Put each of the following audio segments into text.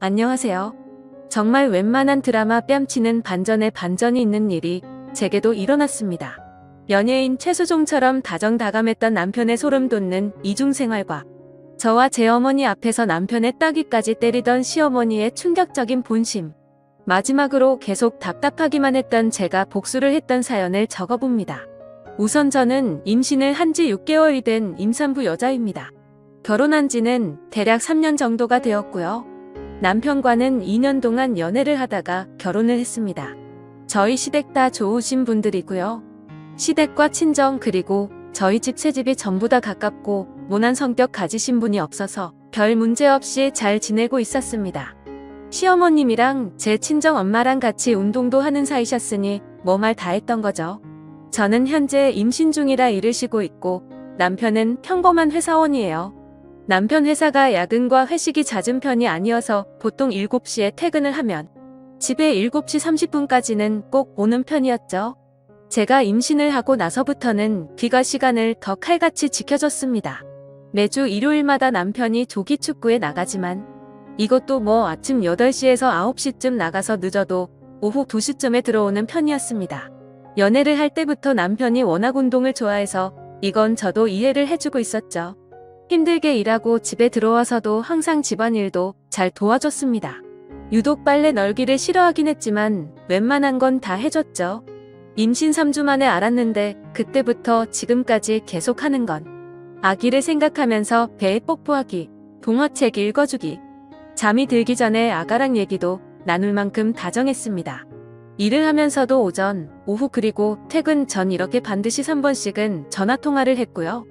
안녕하세요. 정말 웬만한 드라마 뺨치는 반전에 반전이 있는 일이 제게도 일어났습니다. 연예인 최수종처럼 다정다감했던 남편의 소름 돋는 이중생활과 저와 제 어머니 앞에서 남편의 따귀까지 때리던 시어머니의 충격적인 본심. 마지막으로 계속 답답하기만 했던 제가 복수를 했던 사연을 적어봅니다. 우선 저는 임신을 한 지 6개월이 된 임산부 여자입니다. 결혼한 지는 대략 3년 정도가 되었고요. 남편과는 2년 동안 연애를 하다가 결혼을 했습니다. 저희 시댁 다 좋으신 분들이고요. 시댁과 친정 그리고 저희 집 새집이 전부 다 가깝고 모난 성격 가지신 분이 없어서 별 문제 없이 잘 지내고 있었습니다. 시어머님이랑 제 친정 엄마랑 같이 운동도 하는 사이셨으니 뭐 말 다 했던 거죠. 저는 현재 임신 중이라 일을 쉬고 있고 남편은 평범한 회사원이에요. 남편 회사가 야근과 회식이 잦은 편이 아니어서 보통 7시에 퇴근을 하면 집에 7시 30분까지는 꼭 오는 편이었죠. 제가 임신을 하고 나서부터는 귀가 시간을 더 칼같이 지켜줬습니다. 매주 일요일마다 남편이 조기 축구에 나가지만 이것도 뭐 아침 8시에서 9시쯤 나가서 늦어도 오후 2시쯤에 들어오는 편이었습니다. 연애를 할 때부터 남편이 워낙 운동을 좋아해서 이건 저도 이해를 해주고 있었죠. 힘들게 일하고 집에 들어와서도 항상 집안일도 잘 도와줬습니다. 유독 빨래 널기를 싫어하긴 했지만 웬만한 건 다 해줬죠. 임신 3주 만에 알았는데 그때부터 지금까지 계속하는 건 아기를 생각하면서 배에 뽀뽀하기, 동화책 읽어주기, 잠이 들기 전에 아가랑 얘기도 나눌 만큼 다정했습니다. 일을 하면서도 오전, 오후 그리고 퇴근 전 이렇게 반드시 3번씩은 전화통화를 했고요.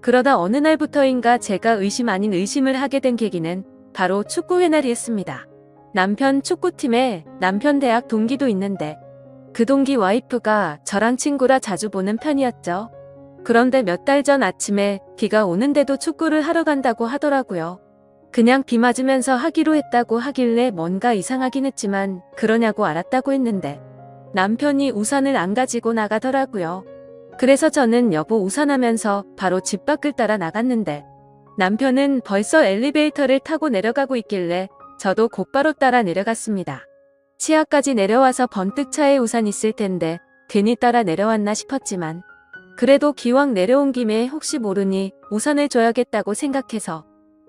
그러다 어느 날부터인가 제가 의심 아닌 의심을 하게 된 계기는 바로 축구회날이었습니다. 남편 축구팀에 남편 대학 동기도 있는데 그 동기 와이프가 저랑 친구라 자주 보는 편이었죠. 그런데 몇 달 전 아침에 비가 오는데도 축구를 하러 간다고 하더라고요. 그냥 비 맞으면서 하기로 했다고 하길래 뭔가 이상하긴 했지만 그러냐고 알았다고 했는데 남편이 우산을 안 가지고 나가더라고요. 그래서 저는 여보 우산하면서 바로 집 밖을 따라 나갔는데 남편은 벌써 엘리베이터를 타고 내려가고 있길래 저도 곧바로 따라 내려갔습니다. 치아까지 내려와서 번뜩 차에 우산 있을 텐데 괜히 따라 내려왔나 싶었지만 그래도 기왕 내려온 김에 혹시 모르니 우산을 줘야겠다고 생각해서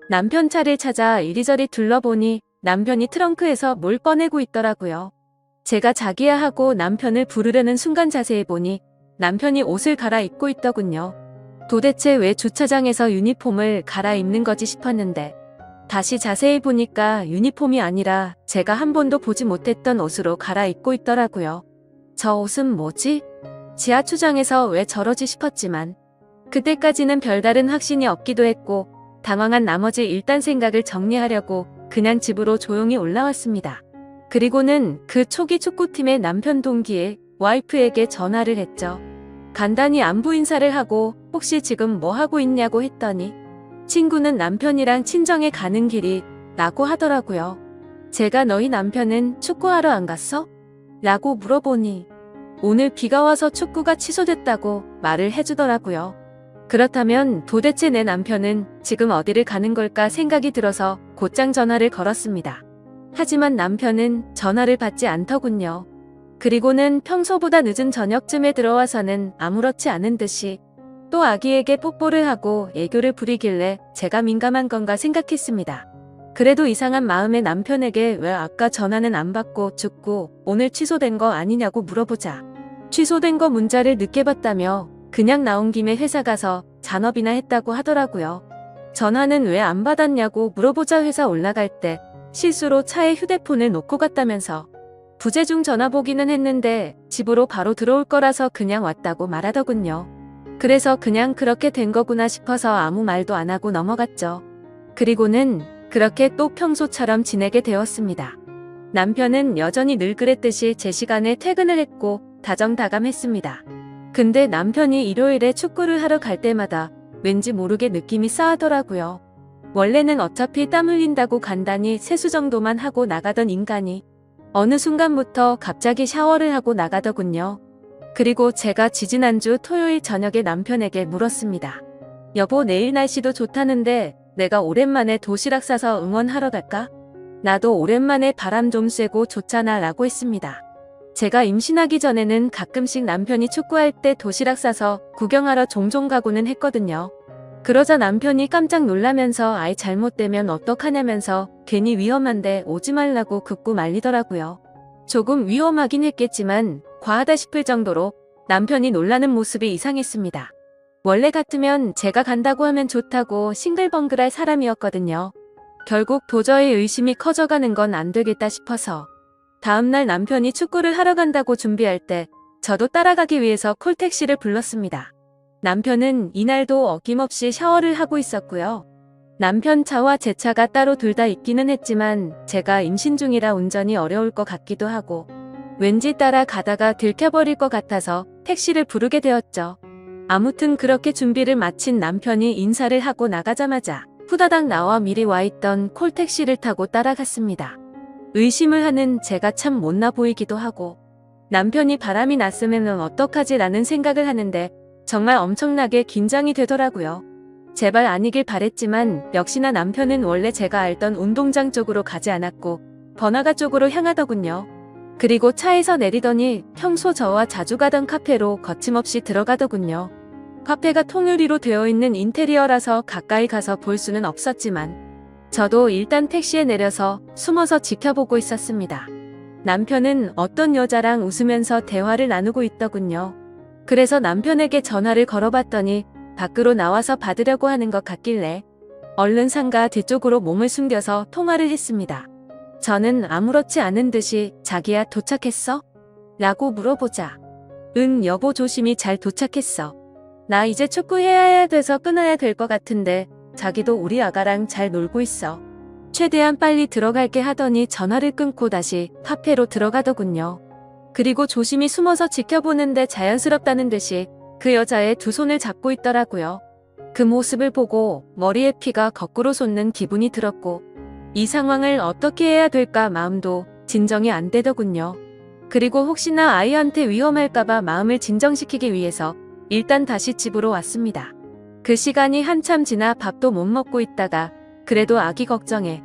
남편 차를 찾아 이리저리 둘러보니 남편이 트렁크에서 뭘 꺼내고 있더라고요. 제가 자기야 하고 남편을 부르려는 순간 자세히 보니 남편이 옷을 갈아입고 있더군요. 도대체 왜 주차장에서 유니폼을 갈아입는 거지 싶었는데 다시 자세히 보니까 유니폼이 아니라 제가 한 번도 보지 못했던 옷으로 갈아입고 있더라고요. 저 옷은 뭐지? 지하추장에서 왜 저러지 싶었지만 그때까지는 별다른 확신이 없기도 했고 당황한 나머지 일단 생각을 정리하려고 그냥 집으로 조용히 올라왔습니다. 그리고는 그 초기 축구팀의 남편 동기의 와이프에게 전화를 했죠. 간단히 안부 인사를 하고 혹시 지금 뭐 하고 있냐고 했더니 친구는 남편이랑 친정에 가는 길이 라고 하더라고요. 제가 너희 남편은 축구하러 안 갔어? 라고 물어보니 오늘 비가 와서 축구가 취소됐다고 말을 해주더라고요. 그렇다면 도대체 내 남편은 지금 어디를 가는 걸까 생각이 들어서 곧장 전화를 걸었습니다. 하지만 남편은 전화를 받지 않더군요. 그리고는 평소보다 늦은 저녁쯤에 들어와서는 아무렇지 않은 듯이 또 아기에게 뽀뽀를 하고 애교를 부리길래 제가 민감한 건가 생각했습니다. 그래도 이상한 마음에 남편에게 왜 아까 전화는 안 받고 죽고 오늘 취소된 거 아니냐고 물어보자 취소된 거 문자를 늦게 봤다며 그냥 나온 김에 회사 가서 잔업이나 했다고 하더라고요. 전화는 왜 안 받았냐고 물어보자 회사 올라갈 때 실수로 차에 휴대폰을 놓고 갔다면서 부재중 전화 보기는 했는데 집으로 바로 들어올 거라서 그냥 왔다고 말하더군요. 그래서 그냥 그렇게 된 거구나 싶어서 아무 말도 안 하고 넘어갔죠. 그리고는 그렇게 또 평소처럼 지내게 되었습니다. 남편은 여전히 늘 그랬듯이 제 시간에 퇴근을 했고 다정다감했습니다. 근데 남편이 일요일에 축구를 하러 갈 때마다 왠지 모르게 느낌이 싸하더라고요. 원래는 어차피 땀 흘린다고 간단히 세수 정도만 하고 나가던 인간이 어느 순간부터 갑자기 샤워를 하고 나가더군요. 그리고 제가 지지난주 토요일 저녁에 남편에게 물었습니다. 여보 내일 날씨도 좋다는데 내가 오랜만에 도시락 싸서 응원하러 갈까? 나도 오랜만에 바람 좀 쐬고 좋잖아 라고 했습니다. 제가 임신하기 전에는 가끔씩 남편이 축구할 때 도시락 싸서 구경하러 종종 가고는 했거든요. 그러자 남편이 깜짝 놀라면서 아이 잘못되면 어떡하냐면서 괜히 위험한데 오지 말라고 급구 말리더라고요. 조금 위험하긴 했겠지만 과하다 싶을 정도로 남편이 놀라는 모습이 이상했습니다. 원래 같으면 제가 간다고 하면 좋다고 싱글벙글할 사람이었거든요. 결국 도저히 의심이 커져가는 건 안 되겠다 싶어서 다음날 남편이 축구를 하러 간다고 준비할 때 저도 따라가기 위해서 콜택시를 불렀습니다. 남편은 이날도 어김없이 샤워를 하고 있었고요. 남편 차와 제 차가 따로 둘 다 있기는 했지만 제가 임신 중이라 운전이 어려울 것 같기도 하고 왠지 따라가다가 들켜버릴 것 같아서 택시를 부르게 되었죠. 아무튼 그렇게 준비를 마친 남편이 인사를 하고 나가자마자 후다닥 나와 미리 와 있던 콜택시를 타고 따라갔습니다. 의심을 하는 제가 참 못나 보이기도 하고 남편이 바람이 났으면 어떡하지 라는 생각을 하는데 정말 엄청나게 긴장이 되더라고요. 제발 아니길 바랬지만 역시나 남편은 원래 제가 알던 운동장 쪽으로 가지 않았고 번화가 쪽으로 향하더군요. 그리고 차에서 내리더니 평소 저와 자주 가던 카페로 거침없이 들어가더군요. 카페가 통유리로 되어 있는 인테리어라서 가까이 가서 볼 수는 없었지만 저도 일단 택시에 내려서 숨어서 지켜보고 있었습니다. 남편은 어떤 여자랑 웃으면서 대화를 나누고 있더군요. 그래서 남편에게 전화를 걸어봤더니 밖으로 나와서 받으려고 하는 것 같길래 얼른 상가 뒤쪽으로 몸을 숨겨서 통화를 했습니다. 저는 아무렇지 않은 듯이 자기야 도착했어? 라고 물어보자 응 여보 조심히 잘 도착했어. 나 이제 축구해야 돼서 끊어야 될 것 같은데 자기도 우리 아가랑 잘 놀고 있어. 최대한 빨리 들어갈게 하더니 전화를 끊고 다시 카페로 들어가더군요. 그리고 조심히 숨어서 지켜보는데 자연스럽다는 듯이 그 여자의 두 손을 잡고 있더라고요. 그 모습을 보고 머리에 피가 거꾸로 솟는 기분이 들었고 이 상황을 어떻게 해야 될까 마음도 진정이 안 되더군요. 그리고 혹시나 아이한테 위험할까봐 마음을 진정시키기 위해서 일단 다시 집으로 왔습니다. 그 시간이 한참 지나 밥도 못 먹고 있다가 그래도 아기 걱정에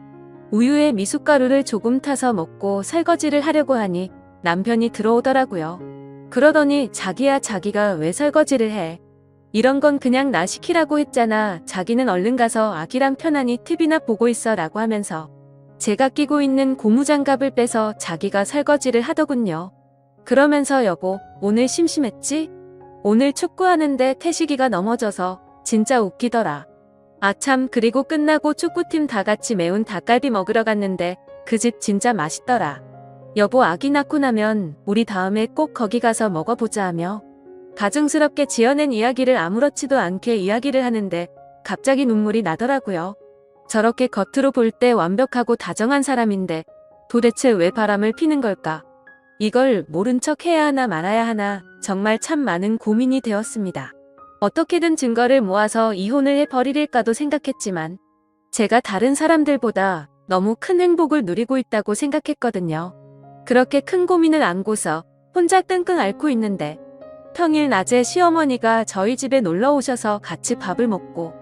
우유에 미숫가루를 조금 타서 먹고 설거지를 하려고 하니 남편이 들어오더라고요. 그러더니 자기야 자기가 왜 설거지를 해? 이런 건 그냥 나 시키라고 했잖아. 자기는 얼른 가서 아기랑 편안히 TV나 보고 있어 라고 하면서 제가 끼고 있는 고무장갑을 빼서 자기가 설거지를 하더군요. 그러면서 여보 오늘 심심했지? 오늘 축구하는데 태식이가 넘어져서 진짜 웃기더라. 아참 그리고 끝나고 축구팀 다 같이 매운 닭갈비 먹으러 갔는데 그 집 진짜 맛있더라. 여보 아기 낳고 나면 우리 다음에 꼭 거기 가서 먹어보자 하며 가증스럽게 지어낸 이야기를 아무렇지도 않게 이야기를 하는데 갑자기 눈물이 나더라고요. 저렇게 겉으로 볼 때 완벽하고 다정한 사람인데 도대체 왜 바람을 피는 걸까? 이걸 모른 척 해야 하나 말아야 하나 정말 참 많은 고민이 되었습니다. 어떻게든 증거를 모아서 이혼을 해버릴까도 생각했지만 제가 다른 사람들보다 너무 큰 행복을 누리고 있다고 생각했거든요. 그렇게 큰 고민을 안고서 혼자 끙끙 앓고 있는데 평일 낮에 시어머니가 저희 집에 놀러 오셔서 같이 밥을 먹고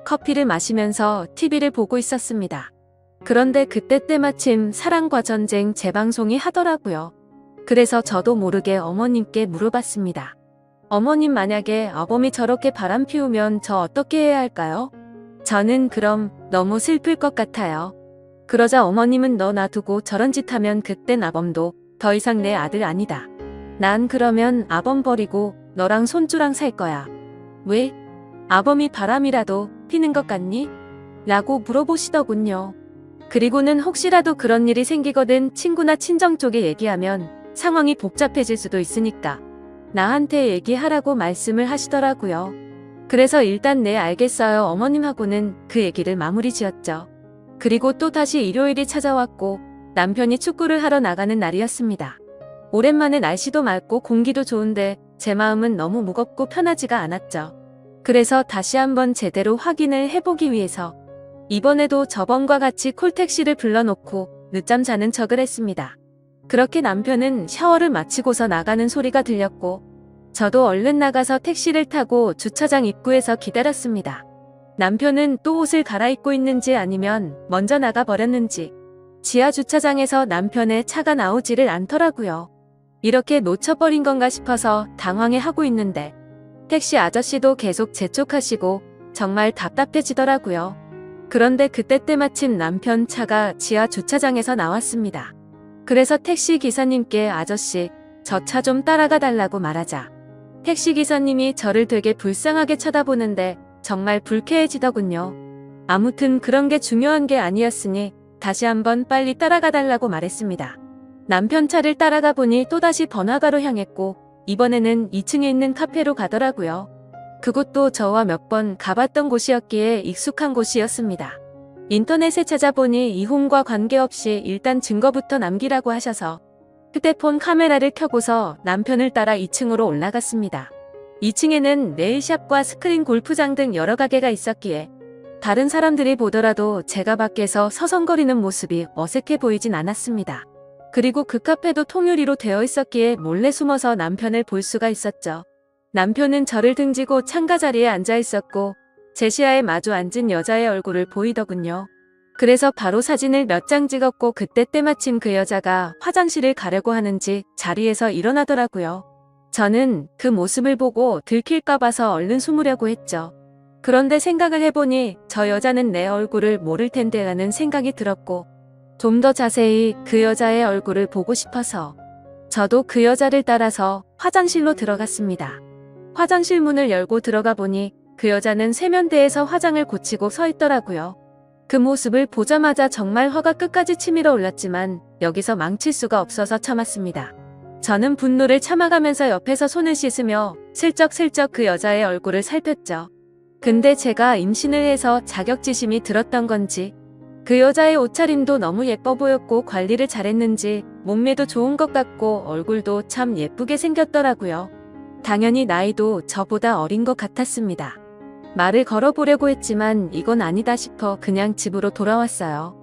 커피를 마시면서 TV를 보고 있었습니다. 그런데 그때 때마침 사랑과 전쟁 재방송이 하더라고요. 그래서 저도 모르게 어머님께 물어봤습니다. 어머님 만약에 아범이 저렇게 바람 피우면 저 어떻게 해야 할까요? 저는 그럼 너무 슬플 것 같아요. 그러자 어머님은 너 놔두고 저런 짓 하면 그땐 아범도 더 이상 내 아들 아니다. 난 그러면 아범 버리고 너랑 손주랑 살 거야. 왜? 아범이 바람이라도 피는 것 같니? 라고 물어보시더군요. 그리고는 혹시라도 그런 일이 생기거든 친구나 친정 쪽에 얘기하면 상황이 복잡해질 수도 있으니까 나한테 얘기하라고 말씀을 하시더라고요. 그래서 일단 네 알겠어요 어머님하고는 그 얘기를 마무리 지었죠. 그리고 또 다시 일요일이 찾아왔고 남편이 축구를 하러 나가는 날이었습니다. 오랜만에 날씨도 맑고 공기도 좋은데 제 마음은 너무 무겁고 편하지가 않았죠. 그래서 다시 한번 제대로 확인을 해보기 위해서 이번에도 저번과 같이 콜택시를 불러놓고 늦잠 자는 척을 했습니다. 그렇게 남편은 샤워를 마치고서 나가는 소리가 들렸고 저도 얼른 나가서 택시를 타고 주차장 입구에서 기다렸습니다. 남편은 또 옷을 갈아입고 있는지 아니면 먼저 나가 버렸는지 지하 주차장에서 남편의 차가 나오지를 않더라고요. 이렇게 놓쳐버린 건가 싶어서 당황해하고 있는데 택시 아저씨도 계속 재촉하시고 정말 답답해지더라고요. 그런데 그때 때마침 남편 차가 지하 주차장에서 나왔습니다. 그래서 택시 기사님께 아저씨, 저 차 좀 따라가 달라고 말하자 택시 기사님이 저를 되게 불쌍하게 쳐다보는데 정말 불쾌해지더군요. 아무튼 그런 게 중요한 게 아니었으니 다시 한번 빨리 따라가 달라고 말했습니다. 남편 차를 따라가 보니 또다시 번화가로 향했고 이번에는 2층에 있는 카페로 가더라고요. 그곳도 저와 몇 번 가봤던 곳이었기에 익숙한 곳이었습니다. 인터넷에 찾아보니 이혼과 관계없이 일단 증거부터 남기라고 하셔서 휴대폰 카메라를 켜고서 남편을 따라 2층으로 올라갔습니다. 2층에는 네일샵과 스크린 골프장 등 여러 가게가 있었기에 다른 사람들이 보더라도 제가 밖에서 서성거리는 모습이 어색해 보이진 않았습니다. 그리고 그 카페도 통유리로 되어 있었기에 몰래 숨어서 남편을 볼 수가 있었죠. 남편은 저를 등지고 창가 자리에 앉아 있었고 제 시야에 마주 앉은 여자의 얼굴을 보이더군요. 그래서 바로 사진을 몇 장 찍었고 그때 때마침 그 여자가 화장실을 가려고 하는지 자리에서 일어나더라고요. 저는 그 모습을 보고 들킬까 봐서 얼른 숨으려고 했죠. 그런데 생각을 해보니 저 여자는 내 얼굴을 모를 텐데 라는 생각이 들었고 좀 더 자세히 그 여자의 얼굴을 보고 싶어서 저도 그 여자를 따라서 화장실로 들어갔습니다. 화장실 문을 열고 들어가 보니 그 여자는 세면대에서 화장을 고치고 서 있더라고요. 그 모습을 보자마자 정말 화가 끝까지 치밀어 올랐지만 여기서 망칠 수가 없어서 참았습니다. 저는 분노를 참아가면서 옆에서 손을 씻으며 슬쩍슬쩍 그 여자의 얼굴을 살폈죠. 근데 제가 임신을 해서 자격지심이 들었던 건지 그 여자의 옷차림도 너무 예뻐 보였고 관리를 잘했는지 몸매도 좋은 것 같고 얼굴도 참 예쁘게 생겼더라고요. 당연히 나이도 저보다 어린 것 같았습니다. 말을 걸어보려고 했지만 이건 아니다 싶어 그냥 집으로 돌아왔어요.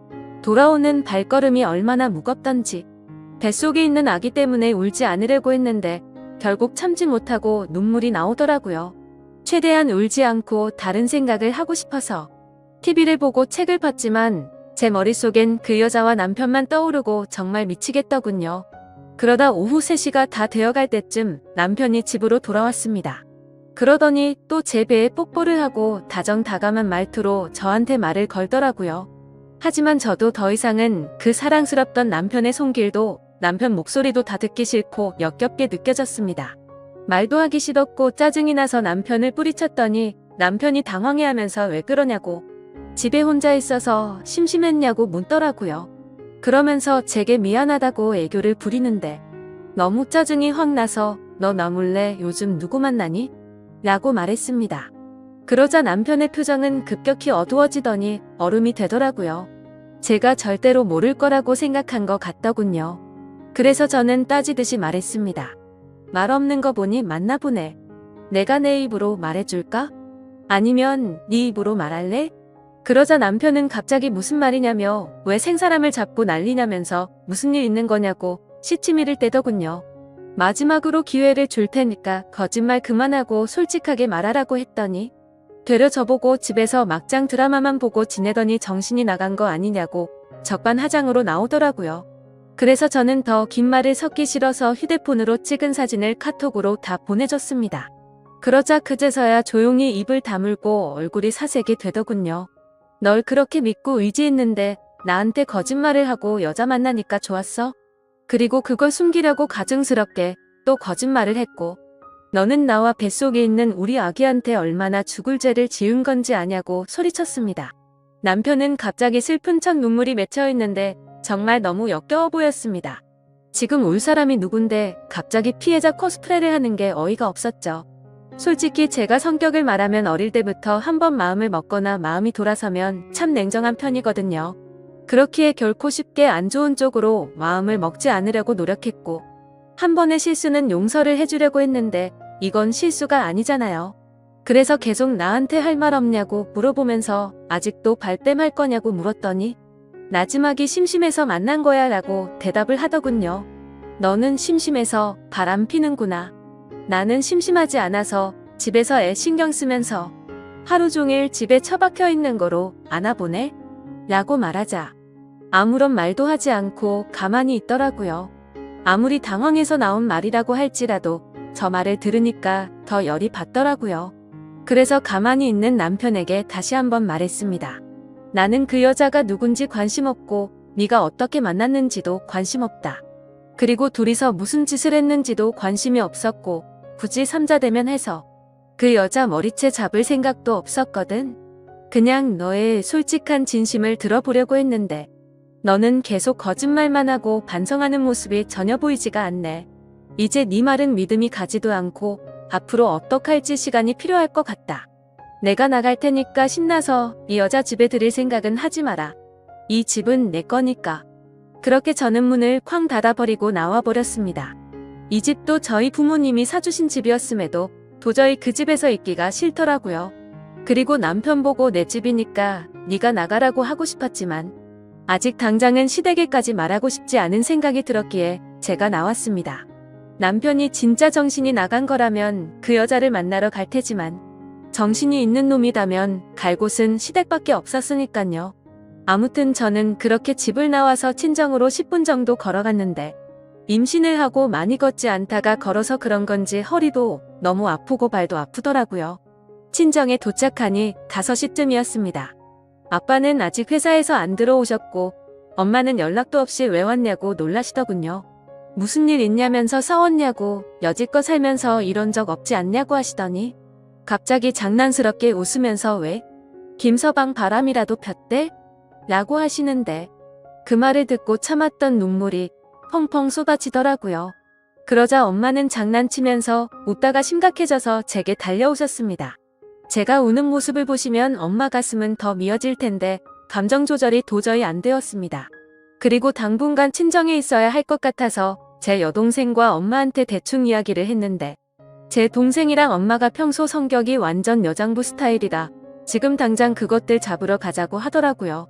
돌아오는 발걸음이 얼마나 무겁던지 뱃속에 있는 아기 때문에 울지 않으려고 했는데 결국 참지 못하고 눈물이 나오더라고요. 최대한 울지 않고 다른 생각을 하고 싶어서 TV를 보고 책을 봤지만 제 머릿속엔 그 여자와 남편만 떠오르고 정말 미치겠더군요. 그러다 오후 3시가 다 되어갈 때쯤 남편이 집으로 돌아왔습니다. 그러더니 또 제 배에 뽀뽀를 하고 다정다감한 말투로 저한테 말을 걸더라고요. 하지만 저도 더 이상은 그 사랑스럽던 남편의 손길도 남편 목소리도 다 듣기 싫고 역겹게 느껴졌습니다. 말도 하기 싫었고 짜증이 나서 남편을 뿌리쳤더니 남편이 당황해하면서 왜 그러냐고 집에 혼자 있어서 심심했냐고 묻더라고요. 그러면서 제게 미안하다고 애교를 부리는데 너무 짜증이 확 나서 너 나 몰래 요즘 누구 만나니? 라고 말했습니다. 그러자 남편의 표정은 급격히 어두워지더니 얼음이 되더라고요. 제가 절대로 모를 거라고 생각한 것 같더군요. 그래서 저는 따지듯이 말했습니다. 말 없는 거 보니 맞나 보네. 내가 내 입으로 말해줄까? 아니면 네 입으로 말할래? 그러자 남편은 갑자기 무슨 말이냐며 왜 생사람을 잡고 난리냐면서 무슨 일 있는 거냐고 시치미를 떼더군요. 마지막으로 기회를 줄 테니까 거짓말 그만하고 솔직하게 말하라고 했더니 되려 저보고 집에서 막장 드라마만 보고 지내더니 정신이 나간 거 아니냐고 적반하장으로 나오더라고요. 그래서 저는 더 긴 말을 섞기 싫어서 휴대폰으로 찍은 사진을 카톡으로 다 보내줬습니다. 그러자 그제서야 조용히 입을 다물고 얼굴이 사색이 되더군요. 널 그렇게 믿고 의지했는데 나한테 거짓말을 하고 여자 만나니까 좋았어? 그리고 그걸 숨기려고 가증스럽게 또 거짓말을 했고 너는 나와 뱃속에 있는 우리 아기한테 얼마나 죽을 죄를 지은 건지 아냐고 소리쳤습니다. 남편은 갑자기 슬픈 척 눈물이 맺혀 있는데 정말 너무 역겨워 보였습니다. 지금 울 사람이 누군데 갑자기 피해자 코스프레를 하는 게 어이가 없었죠. 솔직히 제가 성격을 말하면 어릴 때부터 한번 마음을 먹거나 마음이 돌아서면 참 냉정한 편이거든요. 그렇기에 결코 쉽게 안 좋은 쪽으로 마음을 먹지 않으려고 노력했고 한 번의 실수는 용서를 해주려고 했는데 이건 실수가 아니잖아요. 그래서 계속 나한테 할 말 없냐고 물어보면서 아직도 발뺌할 거냐고 물었더니 나지막이 심심해서 만난 거야 라고 대답을 하더군요. 너는 심심해서 바람 피는구나. 나는 심심하지 않아서 집에서 애 신경 쓰면서 하루 종일 집에 처박혀 있는 거로 아나 보네? 라고 말하자 아무런 말도 하지 않고 가만히 있더라고요. 아무리 당황해서 나온 말이라고 할지라도 저 말을 들으니까 더 열이 받더라고요. 그래서 가만히 있는 남편에게 다시 한번 말했습니다. 나는 그 여자가 누군지 관심 없고 네가 어떻게 만났는지도 관심 없다. 그리고 둘이서 무슨 짓을 했는지도 관심이 없었고 굳이 삼자대면 해서 그 여자 머리채 잡을 생각도 없었거든. 그냥 너의 솔직한 진심을 들어보려고 했는데 너는 계속 거짓말만 하고 반성하는 모습이 전혀 보이지가 않네. 이제 네 말은 믿음이 가지도 않고 앞으로 어떡할지 시간이 필요할 것 같다. 내가 나갈 테니까 신나서 이 여자 집에 들일 생각은 하지 마라. 이 집은 내 거니까. 그렇게 저는 문을 쾅 닫아버리고 나와버렸습니다. 이 집도 저희 부모님이 사주신 집이었음에도 도저히 그 집에서 있기가 싫더라고요. 그리고 남편 보고 내 집이니까 네가 나가라고 하고 싶었지만 아직 당장은 시댁에까지 말하고 싶지 않은 생각이 들었기에 제가 나왔습니다. 남편이 진짜 정신이 나간 거라면 그 여자를 만나러 갈 테지만 정신이 있는 놈이라면 갈 곳은 시댁밖에 없었으니깐요. 아무튼 저는 그렇게 집을 나와서 친정으로 10분 정도 걸어갔는데 임신을 하고 많이 걷지 않다가 걸어서 그런 건지 허리도 너무 아프고 발도 아프더라고요. 친정에 도착하니 5시쯤이었습니다. 아빠는 아직 회사에서 안 들어오셨고 엄마는 연락도 없이 왜 왔냐고 놀라시더군요. 무슨 일 있냐면서 싸웠냐고 여지껏 살면서 이런 적 없지 않냐고 하시더니 갑자기 장난스럽게 웃으면서 왜 김서방 바람이라도 폈대? 라고 하시는데 그 말을 듣고 참았던 눈물이 펑펑 쏟아지더라고요. 그러자 엄마는 장난치면서 웃다가 심각해져서 제게 달려오셨습니다. 제가 우는 모습을 보시면 엄마 가슴은 더 미어질 텐데 감정 조절이 도저히 안 되었습니다. 그리고 당분간 친정에 있어야 할 것 같아서 제 여동생과 엄마한테 대충 이야기를 했는데 제 동생이랑 엄마가 평소 성격이 완전 여장부 스타일이라 지금 당장 그것들 잡으러 가자고 하더라고요.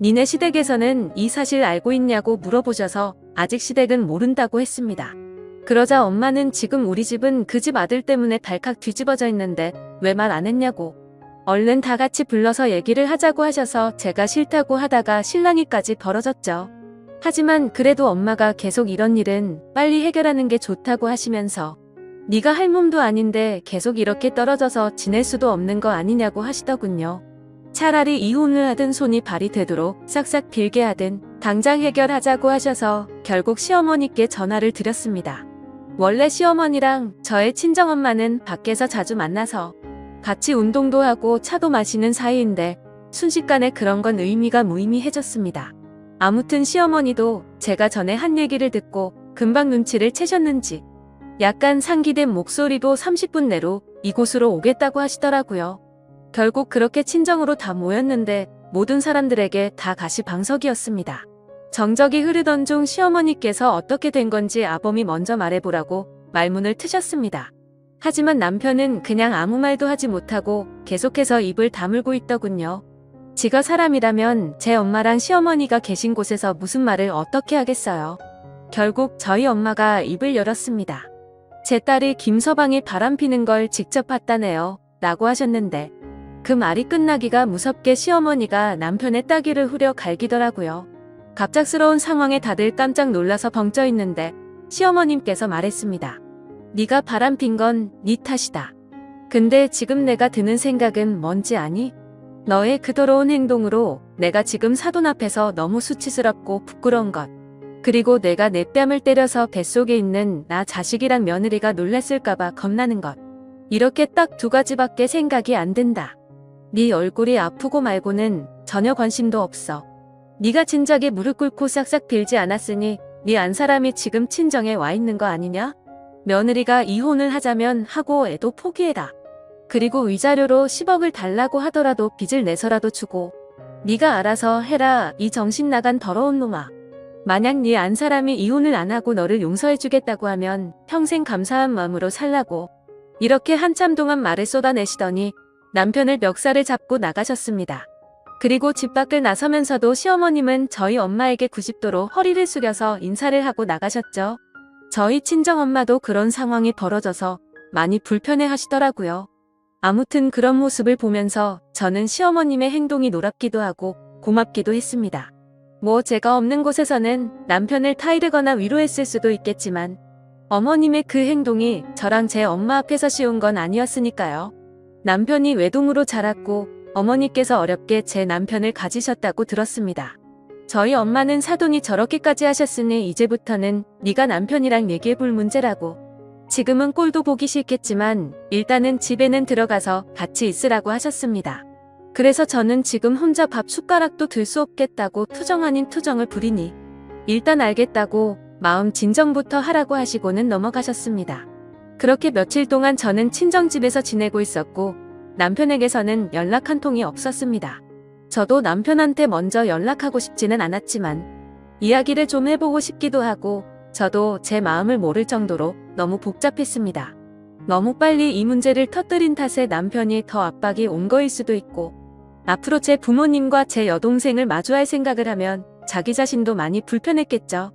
니네 시댁에서는 이 사실 알고 있냐고 물어보셔서 아직 시댁은 모른다고 했습니다. 그러자 엄마는 지금 우리 집은 그 집 아들 때문에 발칵 뒤집어져 있는데 왜 말 안 했냐고 얼른 다 같이 불러서 얘기를 하자고 하셔서 제가 싫다고 하다가 실랑이까지 벌어졌죠. 하지만 그래도 엄마가 계속 이런 일은 빨리 해결하는 게 좋다고 하시면서 네가 할 몸도 아닌데 계속 이렇게 떨어져서 지낼 수도 없는 거 아니냐고 하시더군요. 차라리 이혼을 하든 손이 발이 되도록 싹싹 빌게 하든 당장 해결하자고 하셔서 결국 시어머니께 전화를 드렸습니다. 원래 시어머니랑 저의 친정엄마는 밖에서 자주 만나서 같이 운동도 하고 차도 마시는 사이인데 순식간에 그런 건 의미가 무의미해졌습니다. 아무튼 시어머니도 제가 전에 한 얘기를 듣고 금방 눈치를 채셨는지 약간 상기된 목소리로 30분 내로 이곳으로 오겠다고 하시더라고요. 결국 그렇게 친정으로 다 모였는데 모든 사람들에게 다 가시방석이었습니다. 정적이 흐르던 중 시어머니께서 어떻게 된 건지 아범이 먼저 말해보라고 말문을 트셨습니다. 하지만 남편은 그냥 아무 말도 하지 못하고 계속해서 입을 다물고 있더군요. 지가 사람이라면 제 엄마랑 시어머니가 계신 곳에서 무슨 말을 어떻게 하겠어요. 결국 저희 엄마가 입을 열었습니다. 제 딸이 김서방이 바람피는 걸 직접 봤다네요 라고 하셨는데 그 말이 끝나기가 무섭게 시어머니가 남편의 따귀를 후려 갈기더라고요. 갑작스러운 상황에 다들 깜짝 놀라서 벙쪄 있는데 시어머님께서 말했습니다. 네가 바람핀 건 네 탓이다. 근데 지금 내가 드는 생각은 뭔지 아니? 너의 그 더러운 행동으로 내가 지금 사돈 앞에서 너무 수치스럽고 부끄러운 것. 그리고 내가 내 뺨을 때려서 뱃속에 있는 나 자식이랑 며느리가 놀랐을까봐 겁나는 것. 이렇게 딱 2가지밖에 생각이 안 든다. 네 얼굴이 아프고 말고는 전혀 관심도 없어. 네가 진작에 무릎 꿇고 싹싹 빌지 않았으니 네 안 사람이 지금 친정에 와 있는 거 아니냐? 며느리가 이혼을 하자면 하고 애도 포기해라. 그리고 위자료로 10억을 달라고 하더라도 빚을 내서라도 주고 네가 알아서 해라 이 정신 나간 더러운 놈아. 만약 네 안 사람이 이혼을 안 하고 너를 용서해주겠다고 하면 평생 감사한 마음으로 살라고. 이렇게 한참 동안 말을 쏟아내시더니 남편을 멱살을 잡고 나가셨습니다. 그리고 집 밖을 나서면서도 시어머님은 저희 엄마에게 90도로 허리를 숙여서 인사를 하고 나가셨죠. 저희 친정엄마도 그런 상황이 벌어져서 많이 불편해 하시더라고요. 아무튼 그런 모습을 보면서 저는 시어머님의 행동이 노랍기도 하고 고맙기도 했습니다. 뭐 제가 없는 곳에서는 남편을 타이르거나 위로했을 수도 있겠지만 어머님의 그 행동이 저랑 제 엄마 앞에서 쉬운 건 아니었으니까요. 남편이 외동으로 자랐고 어머니께서 어렵게 제 남편을 가지셨다고 들었습니다. 저희 엄마는 사돈이 저렇게까지 하셨으니 이제부터는 네가 남편이랑 얘기해볼 문제라고. 지금은 꼴도 보기 싫겠지만 일단은 집에는 들어가서 같이 있으라고 하셨습니다. 그래서 저는 지금 혼자 밥 숟가락도 들 수 없겠다고 투정 아닌 투정을 부리니 일단 알겠다고 마음 진정부터 하라고 하시고는 넘어가셨습니다. 그렇게 며칠 동안 저는 친정집에서 지내고 있었고 남편에게서는 연락 한 통이 없었습니다. 저도 남편한테 먼저 연락하고 싶지는 않았지만 이야기를 좀 해보고 싶기도 하고 저도 제 마음을 모를 정도로 너무 복잡했습니다. 너무 빨리 이 문제를 터뜨린 탓에 남편이 더 압박이 온 거일 수도 있고 앞으로 제 부모님과 제 여동생을 마주할 생각을 하면 자기 자신도 많이 불편했겠죠.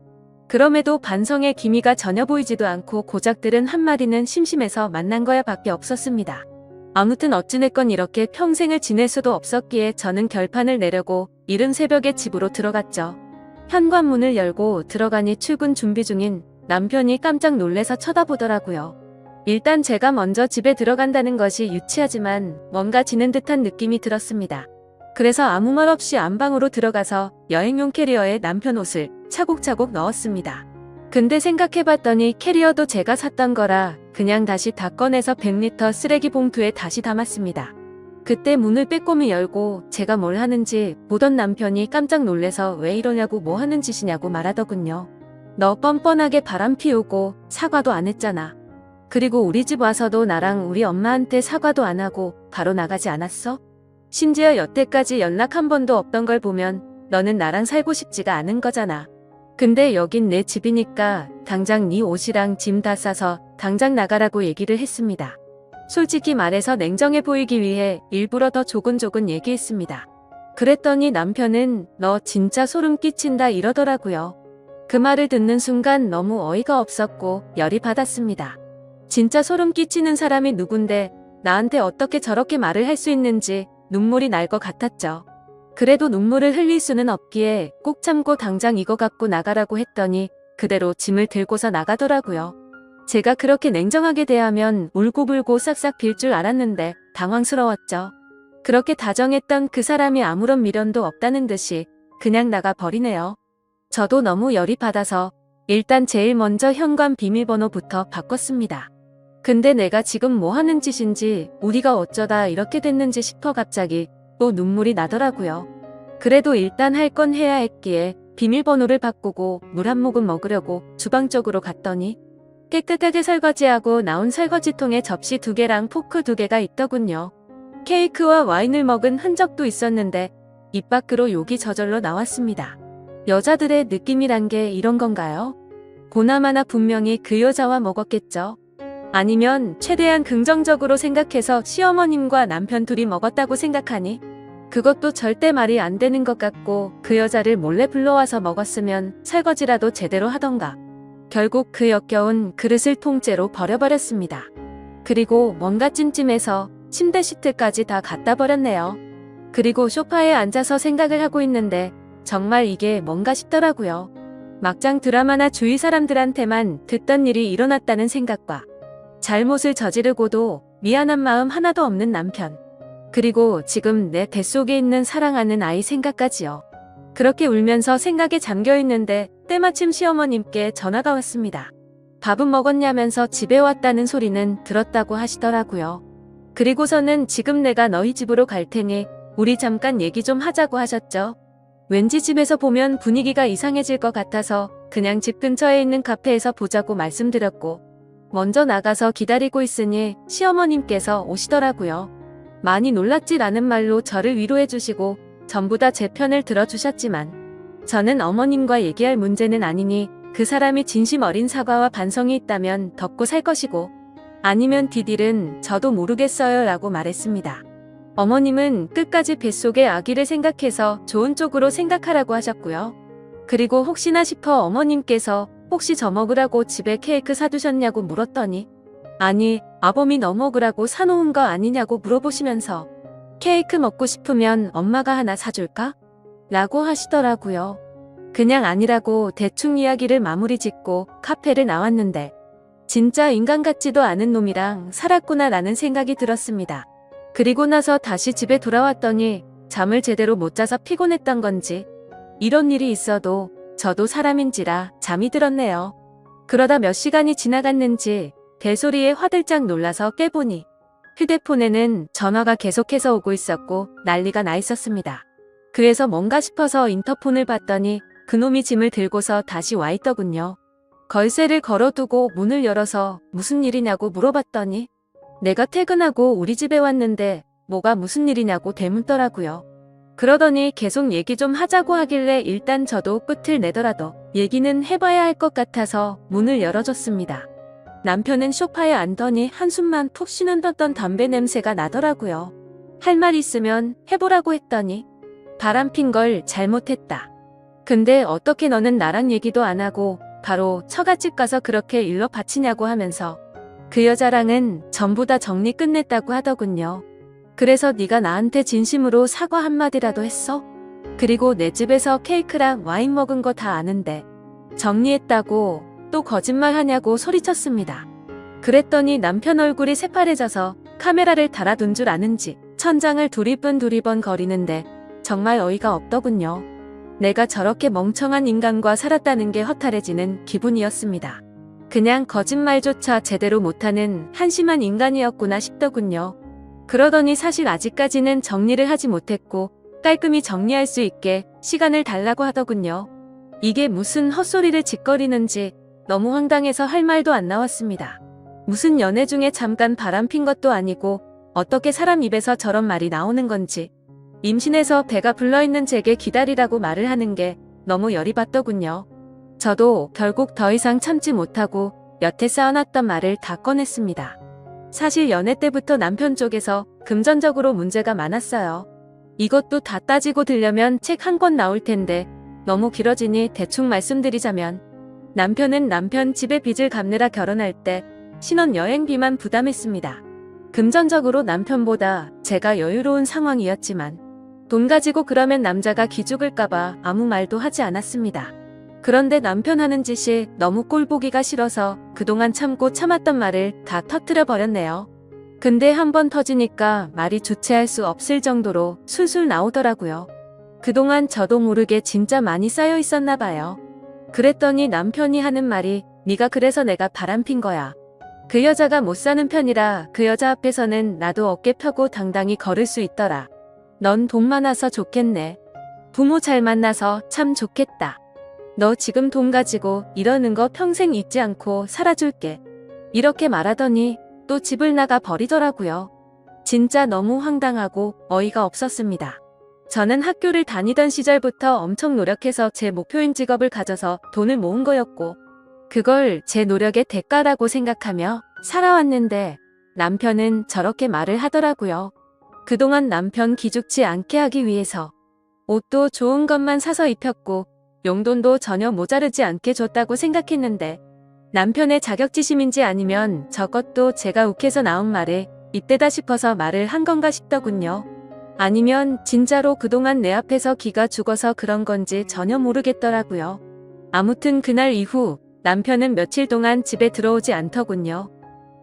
그럼에도 반성의 기미가 전혀 보이지도 않고 고작 들은 한마디는 심심해서 만난 거야 밖에 없었습니다. 아무튼 어찌됐건 이렇게 평생을 지낼 수도 없었기에 저는 결판을 내려고 이른 새벽에 집으로 들어갔죠. 현관문을 열고 들어가니 출근 준비 중인 남편이 깜짝 놀래서 쳐다보더라고요. 일단 제가 먼저 집에 들어간다는 것이 유치하지만 뭔가 지는 듯한 느낌이 들었습니다. 그래서 아무 말 없이 안방으로 들어가서 여행용 캐리어에 남편 옷을 차곡차곡 넣었습니다. 근데 생각해봤더니 캐리어도 제가 샀던 거라 그냥 다시 다 꺼내서 100리터 쓰레기 봉투에 다시 담았습니다. 그때 문을 빼꼼히 열고 제가 뭘 하는지 보던 남편이 깜짝 놀래서 왜 이러냐고 뭐 하는 짓이냐고 말하더군요. 너 뻔뻔하게 바람 피우고 사과도 안 했잖아. 그리고 우리 집 와서도 나랑 우리 엄마한테 사과도 안 하고 바로 나가지 않았어? 심지어 여태까지 연락 한 번도 없던 걸 보면 너는 나랑 살고 싶지가 않은 거잖아. 근데 여긴 내 집이니까 당장 네 옷이랑 짐 다 싸서 당장 나가라고 얘기를 했습니다. 솔직히 말해서 냉정해 보이기 위해 일부러 더 조근조근 얘기했습니다. 그랬더니 남편은 너 진짜 소름 끼친다 이러더라고요. 그 말을 듣는 순간 너무 어이가 없었고 열이 받았습니다. 진짜 소름 끼치는 사람이 누군데 나한테 어떻게 저렇게 말을 할 수 있는지 눈물이 날 것 같았죠. 그래도 눈물을 흘릴 수는 없기에 꼭 참고 당장 이거 갖고 나가라고 했더니 그대로 짐을 들고서 나가더라고요. 제가 그렇게 냉정하게 대하면 울고불고 싹싹 빌 줄 알았는데 당황스러웠죠. 그렇게 다정했던 그 사람이 아무런 미련도 없다는 듯이 그냥 나가 버리네요. 저도 너무 열이 받아서 일단 제일 먼저 현관 비밀번호부터 바꿨습니다. 근데 내가 지금 뭐 하는 짓인지 우리가 어쩌다 이렇게 됐는지 싶어 갑자기 또 눈물이 나더라고요. 그래도 일단 할 건 해야 했기에 비밀번호를 바꾸고 물 한 모금 먹으려고 주방 쪽으로 갔더니 깨끗하게 설거지하고 나온 설거지통에 접시 2개랑 포크 2개가 있더군요. 케이크와 와인을 먹은 흔적도 있었는데 입 밖으로 욕이 저절로 나왔습니다. 여자들의 느낌이란 게 이런 건가요? 보나마나 분명히 그 여자와 먹었겠죠. 아니면 최대한 긍정적으로 생각해서 시어머님과 남편 둘이 먹었다고 생각하니 그것도 절대 말이 안 되는 것 같고 그 여자를 몰래 불러와서 먹었으면 설거지라도 제대로 하던가. 결국 그 역겨운 그릇을 통째로 버려버렸습니다. 그리고 뭔가 찜찜해서 침대 시트까지 다 갖다 버렸네요. 그리고 소파에 앉아서 생각을 하고 있는데 정말 이게 뭔가 싶더라고요. 막장 드라마나 주위 사람들한테만 듣던 일이 일어났다는 생각과 잘못을 저지르고도 미안한 마음 하나도 없는 남편. 그리고 지금 내 뱃속에 있는 사랑하는 아이 생각까지요. 그렇게 울면서 생각에 잠겨있는데 때마침 시어머님께 전화가 왔습니다. 밥은 먹었냐면서 집에 왔다는 소리는 들었다고 하시더라고요. 그리고서는 지금 내가 너희 집으로 갈 테니 우리 잠깐 얘기 좀 하자고 하셨죠. 왠지 집에서 보면 분위기가 이상해질 것 같아서 그냥 집 근처에 있는 카페에서 보자고 말씀드렸고 먼저 나가서 기다리고 있으니 시어머님께서 오시더라고요. 많이 놀랐지 않은 말로 저를 위로해 주시고 전부 다 제 편을 들어주셨지만 저는 어머님과 얘기할 문제는 아니니 그 사람이 진심 어린 사과와 반성이 있다면 덮고 살 것이고 아니면 디딜은 저도 모르겠어요 라고 말했습니다. 어머님은 끝까지 뱃속의 아기를 생각해서 좋은 쪽으로 생각하라고 하셨고요. 그리고 혹시나 싶어 어머님께서 혹시 저 먹으라고 집에 케이크 사두셨냐고 물었더니 아니 아범이 너 먹으라고 사놓은 거 아니냐고 물어보시면서 케이크 먹고 싶으면 엄마가 하나 사줄까? 라고 하시더라고요. 그냥 아니라고 대충 이야기를 마무리 짓고 카페를 나왔는데 진짜 인간 같지도 않은 놈이랑 살았구나 라는 생각이 들었습니다. 그리고 나서 다시 집에 돌아왔더니 잠을 제대로 못 자서 피곤했던 건지 이런 일이 있어도 저도 사람인지라 잠이 들었네요. 그러다 몇 시간이 지나갔는지 벨소리에 화들짝 놀라서 깨보니 휴대폰에는 전화가 계속해서 오고 있었고 난리가 나 있었습니다. 그래서 뭔가 싶어서 인터폰을 봤더니 그놈이 짐을 들고서 다시 와 있더군요. 걸쇠를 걸어두고 문을 열어서 무슨 일이냐고 물어봤더니 내가 퇴근하고 우리 집에 왔는데 뭐가 무슨 일이냐고 대묻더라고요. 그러더니 계속 얘기 좀 하자고 하길래 일단 저도 끝을 내더라도 얘기는 해봐야 할 것 같아서 문을 열어줬습니다. 남편은 소파에 앉더니 한숨만 푹 쉬는 듯한 담배 냄새가 나더라고요. 할 말 있으면 해보라고 했더니 바람핀 걸 잘못했다. 근데 어떻게 너는 나랑 얘기도 안 하고 바로 처갓집 가서 그렇게 일러 바치냐고 하면서 그 여자랑은 전부 다 정리 끝냈다고 하더군요. 그래서 네가 나한테 진심으로 사과 한마디라도 했어? 그리고 내 집에서 케이크랑 와인 먹은 거 다 아는데 정리했다고 또 거짓말 하냐고 소리쳤습니다. 그랬더니 남편 얼굴이 새파래져서 카메라를 달아둔 줄 아는지 천장을 두리번 거리는데 정말 어이가 없더군요. 내가 저렇게 멍청한 인간과 살았다는 게 허탈해지는 기분이었습니다. 그냥 거짓말조차 제대로 못하는 한심한 인간이었구나 싶더군요. 그러더니 사실 아직까지는 정리를 하지 못했고 깔끔히 정리할 수 있게 시간을 달라고 하더군요. 이게 무슨 헛소리를 짓거리는지 너무 황당해서 할 말도 안 나왔습니다. 무슨 연애 중에 잠깐 바람핀 것도 아니고 어떻게 사람 입에서 저런 말이 나오는 건지 임신해서 배가 불러있는 제게 기다리라고 말을 하는 게 너무 열이 받더군요. 저도 결국 더 이상 참지 못하고 여태 쌓아놨던 말을 다 꺼냈습니다. 사실 연애 때부터 남편 쪽에서 금전적으로 문제가 많았어요. 이것도 다 따지고 들려면 책 한 권 나올 텐데 너무 길어지니 대충 말씀드리자면 남편은 남편 집에 빚을 갚느라 결혼할 때 신혼여행비만 부담했습니다. 금전적으로 남편보다 제가 여유로운 상황이었지만 돈 가지고 그러면 남자가 기죽을까봐 아무 말도 하지 않았습니다. 그런데 남편 하는 짓이 너무 꼴보기가 싫어서 그동안 참고 참았던 말을 다 터뜨려 버렸네요. 근데 한번 터지니까 말이 주체할 수 없을 정도로 술술 나오더라고요. 그동안 저도 모르게 진짜 많이 쌓여 있었나 봐요. 그랬더니 남편이 하는 말이 네가 그래서 내가 바람핀 거야. 그 여자가 못 사는 편이라 그 여자 앞에서는 나도 어깨 펴고 당당히 걸을 수 있더라. 넌 돈 많아서 좋겠네. 부모 잘 만나서 참 좋겠다. 너 지금 돈 가지고 이러는 거 평생 잊지 않고 살아줄게. 이렇게 말하더니 또 집을 나가 버리더라고요. 진짜 너무 황당하고 어이가 없었습니다. 저는 학교를 다니던 시절부터 엄청 노력해서 제 목표인 직업을 가져서 돈을 모은 거였고 그걸 제 노력의 대가라고 생각하며 살아왔는데 남편은 저렇게 말을 하더라고요. 그동안 남편 기죽지 않게 하기 위해서 옷도 좋은 것만 사서 입혔고 용돈도 전혀 모자르지 않게 줬다고 생각했는데 남편의 자격지심인지 아니면 저것도 제가 욱해서 나온 말에 입대다 싶어서 말을 한 건가 싶더군요. 아니면 진짜로 그동안 내 앞에서 기가 죽어서 그런 건지 전혀 모르겠더라고요. 아무튼 그날 이후 남편은 며칠 동안 집에 들어오지 않더군요.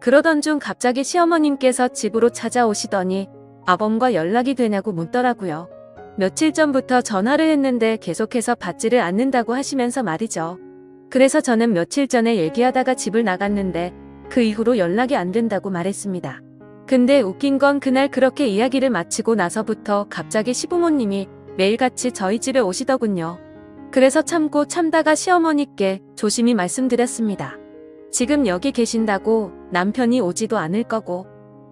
그러던 중 갑자기 시어머님께서 집으로 찾아오시더니 아범과 연락이 되냐고 묻더라고요. 며칠 전부터 전화를 했는데 계속해서 받지를 않는다고 하시면서 말이죠. 그래서 저는 며칠 전에 얘기하다가 집을 나갔는데 그 이후로 연락이 안 된다고 말했습니다. 근데 웃긴 건 그날 그렇게 이야기를 마치고 나서부터 갑자기 시부모님이 매일같이 저희 집에 오시더군요. 그래서 참고 참다가 시어머니께 조심히 말씀드렸습니다. 지금 여기 계신다고 남편이 오지도 않을 거고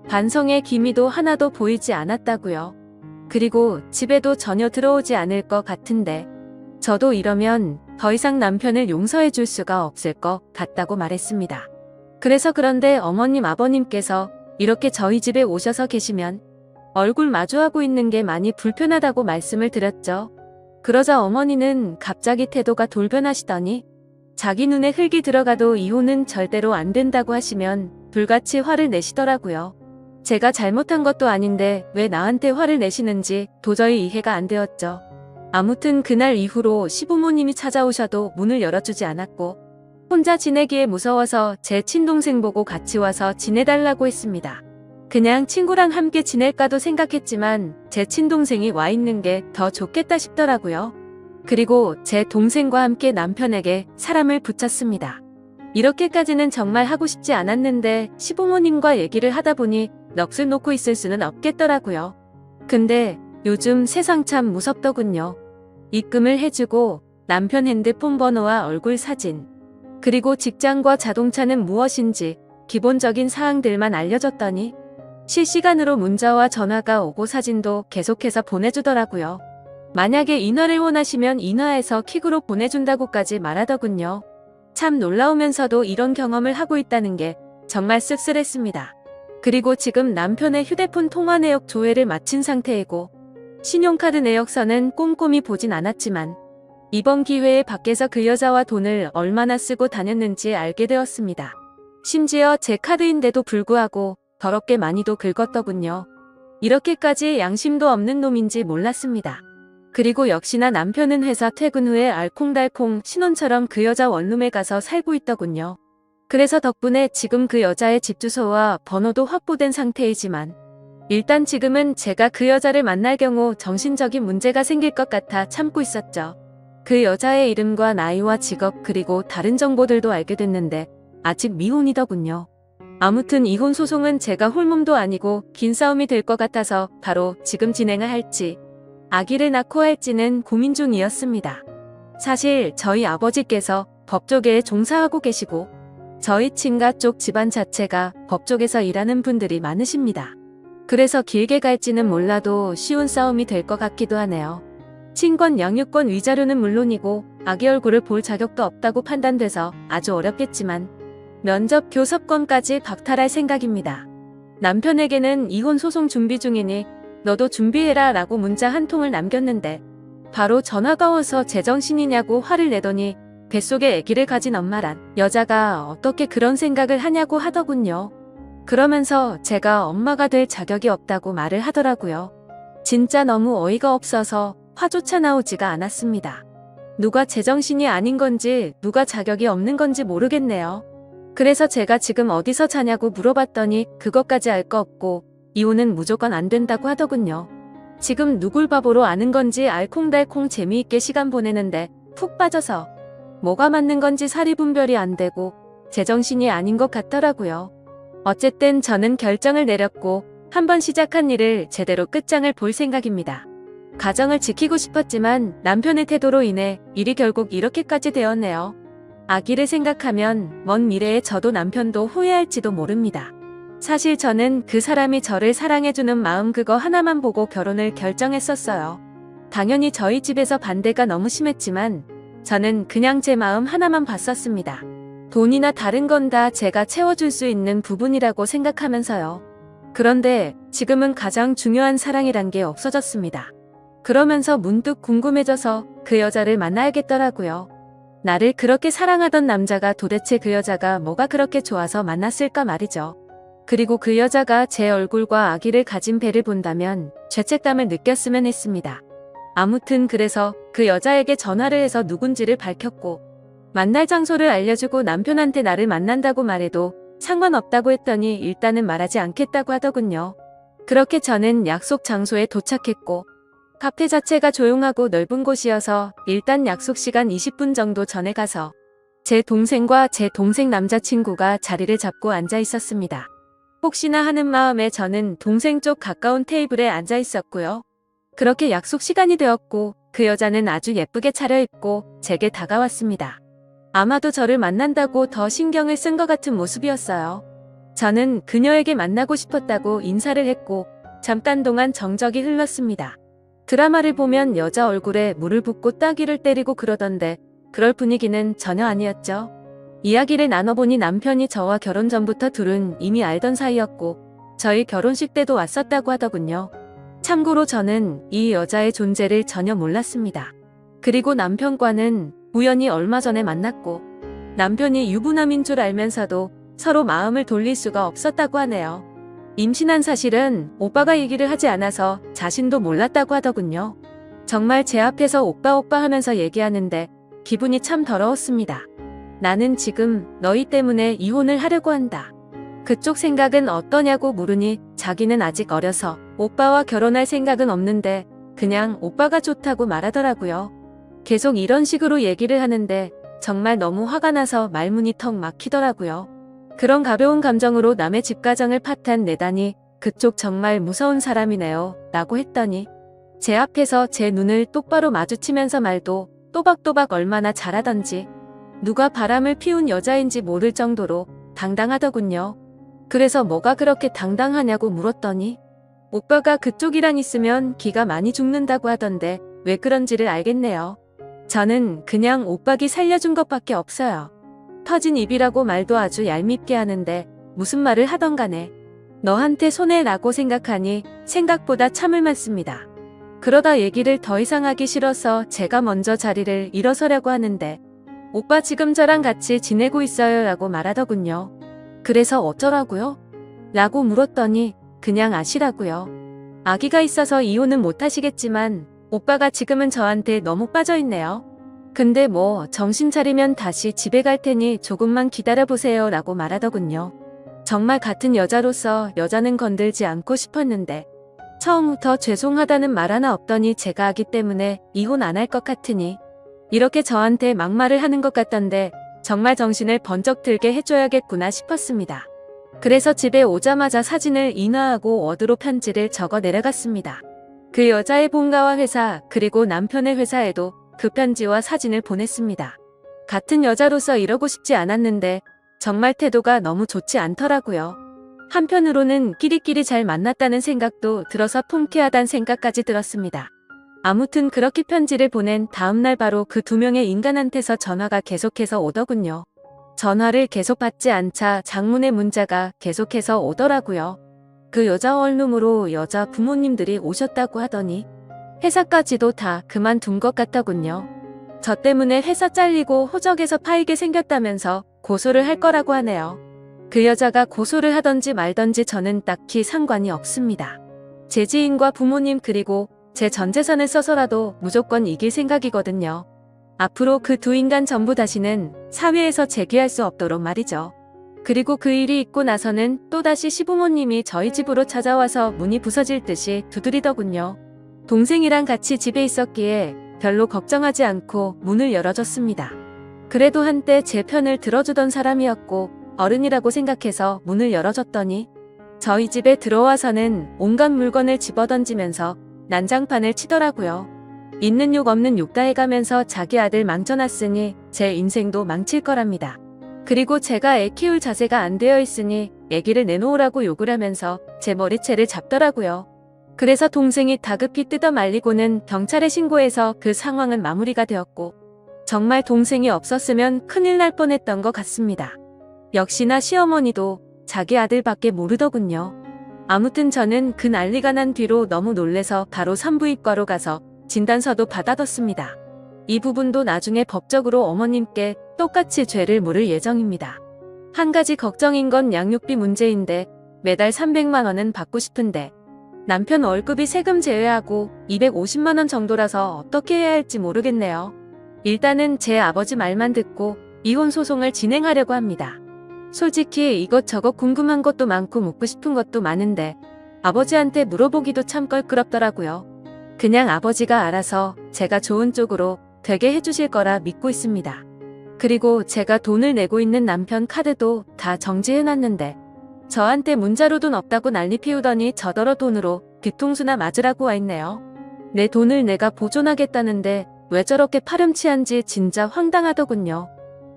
반성의 기미도 하나도 보이지 않았다고요. 그리고 집에도 전혀 들어오지 않을 것 같은데 저도 이러면 더 이상 남편을 용서해 줄 수가 없을 것 같다고 말했습니다. 그래서 그런데 어머님 아버님께서 이렇게 저희 집에 오셔서 계시면 얼굴 마주하고 있는 게 많이 불편하다고 말씀을 드렸죠. 그러자 어머니는 갑자기 태도가 돌변하시더니 자기 눈에 흙이 들어가도 이혼은 절대로 안 된다고 하시면 불같이 화를 내시더라고요. 제가 잘못한 것도 아닌데 왜 나한테 화를 내시는지 도저히 이해가 안 되었죠. 아무튼 그날 이후로 시부모님이 찾아오셔도 문을 열어주지 않았고 혼자 지내기에 무서워서 제 친동생 보고 같이 와서 지내달라고 했습니다. 그냥 친구랑 함께 지낼까도 생각했지만 제 친동생이 와 있는 게 더 좋겠다 싶더라고요. 그리고 제 동생과 함께 남편에게 사람을 붙였습니다. 이렇게까지는 정말 하고 싶지 않았는데 시부모님과 얘기를 하다 보니 넋을 놓고 있을 수는 없겠더라고요. 근데 요즘 세상 참 무섭더군요. 입금을 해주고 남편 핸드폰 번호와 얼굴 사진, 그리고 직장과 자동차는 무엇인지 기본적인 사항들만 알려줬더니 실시간으로 문자와 전화가 오고 사진도 계속해서 보내주더라고요. 만약에 인화를 원하시면 인화해서 킥으로 보내준다고까지 말하더군요. 참 놀라우면서도 이런 경험을 하고 있다는 게 정말 씁쓸했습니다. 그리고 지금 남편의 휴대폰 통화 내역 조회를 마친 상태이고 신용카드 내역서는 꼼꼼히 보진 않았지만 이번 기회에 밖에서 그 여자와 돈을 얼마나 쓰고 다녔는지 알게 되었습니다. 심지어 제 카드인데도 불구하고 더럽게 많이도 긁었더군요. 이렇게까지 양심도 없는 놈인지 몰랐습니다. 그리고 역시나 남편은 회사 퇴근 후에 알콩달콩 신혼처럼 그 여자 원룸에 가서 살고 있더군요. 그래서 덕분에 지금 그 여자의 집 주소와 번호도 확보된 상태이지만 일단 지금은 제가 그 여자를 만날 경우 정신적인 문제가 생길 것 같아 참고 있었죠. 그 여자의 이름과 나이와 직업 그리고 다른 정보들도 알게 됐는데 아직 미혼이더군요. 아무튼 이혼 소송은 제가 홀몸도 아니고 긴 싸움이 될 것 같아서 바로 지금 진행을 할지 아기를 낳고 할지는 고민 중이었습니다. 사실 저희 아버지께서 법조계에 종사하고 계시고 저희 친가 쪽 집안 자체가 법조계에서 일하는 분들이 많으십니다. 그래서 길게 갈지는 몰라도 쉬운 싸움이 될 것 같기도 하네요. 친권 양육권 위자료는 물론이고 아기 얼굴을 볼 자격도 없다고 판단돼서 아주 어렵겠지만 면접 교섭권까지 박탈할 생각입니다. 남편에게는 이혼 소송 준비 중이니 너도 준비해라 라고 문자 한 통을 남겼는데 바로 전화가 와서 제정신이냐고 화를 내더니 뱃속에 아기를 가진 엄마란 여자가 어떻게 그런 생각을 하냐고 하더군요. 그러면서 제가 엄마가 될 자격이 없다고 말을 하더라고요. 진짜 너무 어이가 없어서 화조차 나오지가 않았습니다. 누가 제정신이 아닌 건지 누가 자격이 없는 건지 모르겠네요. 그래서 제가 지금 어디서 자냐고 물어봤더니 그것까지 알 거 없고 이혼은 무조건 안 된다고 하더군요. 지금 누굴 바보로 아는 건지 알콩달콩 재미있게 시간 보내는데 푹 빠져서 뭐가 맞는 건지 사리 분별이 안 되고 제정신이 아닌 것 같더라고요. 어쨌든 저는 결정을 내렸고 한번 시작한 일을 제대로 끝장을 볼 생각입니다. 가정을 지키고 싶었지만 남편의 태도로 인해 일이 결국 이렇게까지 되었네요. 아기를 생각하면 먼 미래에 저도 남편도 후회할지도 모릅니다. 사실 저는 그 사람이 저를 사랑해주는 마음 그거 하나만 보고 결혼을 결정했었어요. 당연히 저희 집에서 반대가 너무 심했지만 저는 그냥 제 마음 하나만 봤었습니다. 돈이나 다른 건 다 제가 채워줄 수 있는 부분이라고 생각하면서요. 그런데 지금은 가장 중요한 사랑이란 게 없어졌습니다. 그러면서 문득 궁금해져서 그 여자를 만나야겠더라고요. 나를 그렇게 사랑하던 남자가 도대체 그 여자가 뭐가 그렇게 좋아서 만났을까 말이죠. 그리고 그 여자가 제 얼굴과 아기를 가진 배를 본다면 죄책감을 느꼈으면 했습니다. 아무튼 그래서 그 여자에게 전화를 해서 누군지를 밝혔고 만날 장소를 알려주고 남편한테 나를 만난다고 말해도 상관없다고 했더니 일단은 말하지 않겠다고 하더군요. 그렇게 저는 약속 장소에 도착했고 카페 자체가 조용하고 넓은 곳이어서 일단 약속 시간 20분 정도 전에 가서 제 동생과 제 동생 남자친구가 자리를 잡고 앉아 있었습니다. 혹시나 하는 마음에 저는 동생 쪽 가까운 테이블에 앉아 있었고요. 그렇게 약속 시간이 되었고 그 여자는 아주 예쁘게 차려입고 제게 다가왔습니다. 아마도 저를 만난다고 더 신경을 쓴 것 같은 모습이었어요. 저는 그녀에게 만나고 싶었다고 인사를 했고 잠깐 동안 정적이 흘렀습니다. 드라마를 보면 여자 얼굴에 물을 붓고 따귀를 때리고 그러던데 그럴 분위기는 전혀 아니었죠. 이야기를 나눠보니 남편이 저와 결혼 전부터 둘은 이미 알던 사이였고 저희 결혼식 때도 왔었다고 하더군요. 참고로 저는 이 여자의 존재를 전혀 몰랐습니다. 그리고 남편과는 우연히 얼마 전에 만났고 남편이 유부남인 줄 알면서도 서로 마음을 돌릴 수가 없었다고 하네요. 임신한 사실은 오빠가 얘기를 하지 않아서 자신도 몰랐다고 하더군요. 정말 제 앞에서 오빠 오빠 하면서 얘기하는데 기분이 참 더러웠습니다. 나는 지금 너희 때문에 이혼을 하려고 한다. 그쪽 생각은 어떠냐고 물으니 자기는 아직 어려서 오빠와 결혼할 생각은 없는데 그냥 오빠가 좋다고 말하더라고요. 계속 이런 식으로 얘기를 하는데 정말 너무 화가 나서 말문이 턱 막히더라고요. 그런 가벼운 감정으로 남의 집 가정을 파탄 내다니 그쪽 정말 무서운 사람이네요 라고 했더니 제 앞에서 제 눈을 똑바로 마주치면서 말도 또박또박 얼마나 잘하던지 누가 바람을 피운 여자인지 모를 정도로 당당하더군요. 그래서 뭐가 그렇게 당당하냐고 물었더니 오빠가 그쪽이랑 있으면 기가 많이 죽는다고 하던데 왜 그런지를 알겠네요. 저는 그냥 오빠기 살려준 것밖에 없어요. 터진 입이라고 말도 아주 얄밉게 하는데 무슨 말을 하던 간에 너한테 손해라고 생각하니 생각보다 참을 많습니다. 그러다 얘기를 더 이상 하기 싫어서 제가 먼저 자리를 일어서려고 하는데 오빠 지금 저랑 같이 지내고 있어요 라고 말하더군요. 그래서 어쩌라고요? 라고 물었더니 그냥 아시라고요. 아기가 있어서 이혼은 못하시겠지만 오빠가 지금은 저한테 너무 빠져있네요. 근데 뭐 정신 차리면 다시 집에 갈 테니 조금만 기다려보세요 라고 말하더군요. 정말 같은 여자로서 여자는 건들지 않고 싶었는데 처음부터 죄송하다는 말 하나 없더니 제가 하기 때문에 이혼 안 할 것 같으니 이렇게 저한테 막말을 하는 것 같던데 정말 정신을 번쩍 들게 해줘야겠구나 싶었습니다. 그래서 집에 오자마자 사진을 인화하고 워드로 편지를 적어 내려갔습니다. 그 여자의 본가와 회사 그리고 남편의 회사에도 그 편지와 사진을 보냈습니다. 같은 여자로서 이러고 싶지 않았는데 정말 태도가 너무 좋지 않더라고요. 한편으로는 끼리끼리 잘 만났다는 생각도 들어서 통쾌하다는 생각까지 들었습니다. 아무튼 그렇게 편지를 보낸 다음날 바로 그 두 명의 인간한테서 전화가 계속해서 오더군요. 전화를 계속 받지 않자 장문의 문자가 계속해서 오더라고요. 그 여자 원룸으로 여자 부모님들이 오셨다고 하더니 회사까지도 다 그만둔 것 같더군요. 저 때문에 회사 잘리고 호적에서 파이게 생겼다면서 고소를 할 거라고 하네요. 그 여자가 고소를 하던지 말던지 저는 딱히 상관이 없습니다. 제 지인과 부모님 그리고 제 전 재산을 써서라도 무조건 이길 생각이거든요. 앞으로 그 두 인간 전부 다시는 사회에서 재기할 수 없도록 말이죠. 그리고 그 일이 있고 나서는 또다시 시부모님이 저희 집으로 찾아와서 문이 부서질 듯이 두드리더군요. 동생이랑 같이 집에 있었기에 별로 걱정하지 않고 문을 열어줬습니다. 그래도 한때 제 편을 들어주던 사람이었고 어른이라고 생각해서 문을 열어줬더니 저희 집에 들어와서는 온갖 물건을 집어던지면서 난장판을 치더라고요. 있는 욕 없는 욕 다 해가면서 자기 아들 망쳐놨으니 제 인생도 망칠 거랍니다. 그리고 제가 애 키울 자세가 안 되어 있으니 애기를 내놓으라고 욕을 하면서 제 머리채를 잡더라고요. 그래서 동생이 다급히 뜯어 말리고는 경찰에 신고해서 그 상황은 마무리가 되었고 정말 동생이 없었으면 큰일 날 뻔했던 것 같습니다. 역시나 시어머니도 자기 아들밖에 모르더군요. 아무튼 저는 그 난리가 난 뒤로 너무 놀래서 바로 산부인과로 가서 진단서도 받아뒀습니다. 이 부분도 나중에 법적으로 어머님께 똑같이 죄를 물을 예정입니다. 한 가지 걱정인 건 양육비 문제인데 매달 300만 원은 받고 싶은데 남편 월급이 세금 제외하고 250만 원 정도라서 어떻게 해야 할지 모르겠네요. 일단은 제 아버지 말만 듣고 이혼 소송을 진행하려고 합니다. 솔직히 이것저것 궁금한 것도 많고 묻고 싶은 것도 많은데 아버지한테 물어보기도 참 껄끄럽더라고요. 그냥 아버지가 알아서 제가 좋은 쪽으로 되게 해주실 거라 믿고 있습니다. 그리고 제가 돈을 내고 있는 남편 카드도 다 정지해놨는데 저한테 문자로 돈 없다고 난리 피우더니 저더러 돈으로 뒤통수나 맞으라고 와있네요. 내 돈을 내가 보존하겠다는데 왜 저렇게 파렴치한지 진짜 황당하더군요.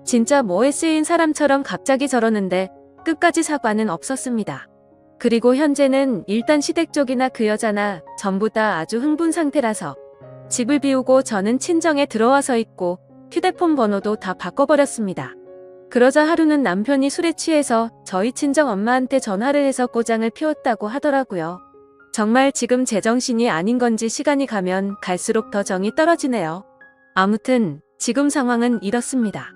진짜 뭐에 쓰인 사람처럼 갑자기 저러는데 끝까지 사과는 없었습니다. 그리고 현재는 일단 시댁 쪽이나 그 여자나 전부 다 아주 흥분 상태라서 집을 비우고 저는 친정에 들어와서 있고 휴대폰 번호도 다 바꿔버렸습니다. 그러자 하루는 남편이 술에 취해서 저희 친정 엄마한테 전화를 해서 꼬장을 피웠다고 하더라고요. 정말 지금 제정신이 아닌 건지 시간이 가면 갈수록 더 정이 떨어지네요. 아무튼 지금 상황은 이렇습니다.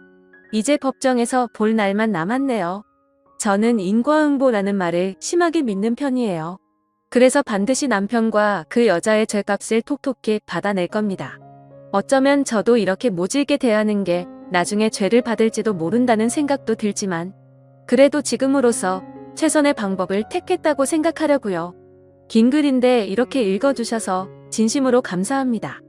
이제 법정에서 볼 날만 남았네요. 저는 인과응보라는 말을 심하게 믿는 편이에요. 그래서 반드시 남편과 그 여자의 죄값을 톡톡히 받아낼 겁니다. 어쩌면 저도 이렇게 모질게 대하는 게 나중에 죄를 받을지도 모른다는 생각도 들지만 그래도 지금으로서 최선의 방법을 택했다고 생각하려고요. 긴 글인데 이렇게 읽어주셔서 진심으로 감사합니다.